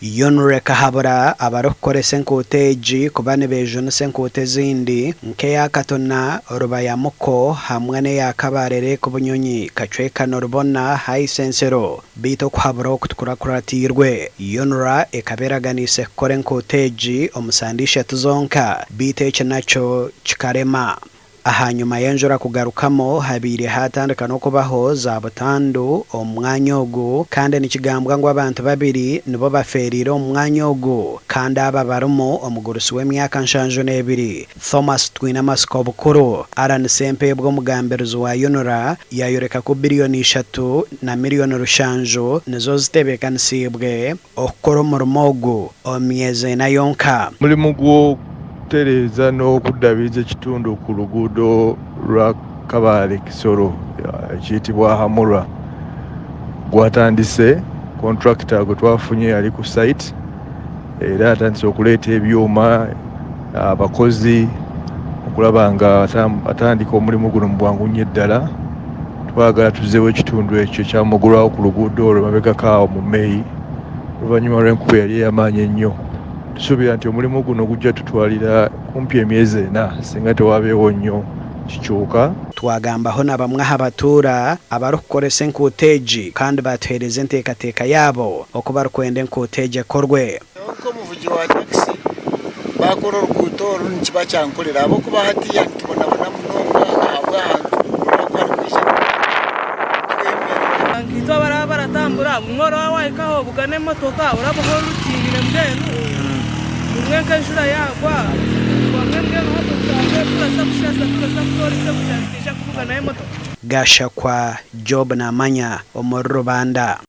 UNRA kahabura abarokore senkuteji kubane bejo senkute zindi nke yakatona rubaya muko hamwe ne yakabarere kubunyonyi kacweka norubona haisensero bito kuhabura kutukurakuratiirwe UNRA ekaberaganise kore nkuteji omusandisha tuzonka bite naco chikarema ahanyuma yenjura kugarukamo habiri hatandika no kubaho za butandu omwanya ogu kandi nikigambwa ngo abantu babiri nibo baferira omwanya ogu kandi aba barumo omugurusi w'emyaka 72 Thomas Twinamasko bukuru arani sempe bwo mugamberuzo wa UNRA yayoreka ku biliyoni 3 na miliyoni rushanjo nizo zitebekanisiibwe okukora omurimo ogu omyeze na yonka mulimu gwo tereza no kudabiriza ekitundu ku luguudo lwa Kabale-Kisoro ekiyitibwa UNRA gwatandise contractor gwe twafunye ali ku site era atandise okuleeta ebyuma abakozi okulaba nga atandika omulimu guno mu bwangu nnyo eddala twagala tuzeewo ekitundu ekyo kyamugulwawo ku luguudo olwo mabegakaawo mu May oluvannyuma lw'enkuba yali ey'amaanyi ennyo tusuubira nti omulimu guno gujja tutwalira kumpi emyezi 4 singa tewabeewo nnyo kikyuka twagambaho na bamwe abatuura abarokore senkuteji kandi bateereza enteekateeka yaabo okuba rukwenda enkuteji ekorwe omuvugi wa taxi bakora oruguuto oru nikiba kyankolera abokuba hatiya ntibonabona munonga ahabwa ahantu ngito baraba baratambura mworo wawaikaho bugane motoka urabaho rutingire mbenu umwenka njura yagwa wamwembwe hapo Gasha kwa Job na Manya omurubanda.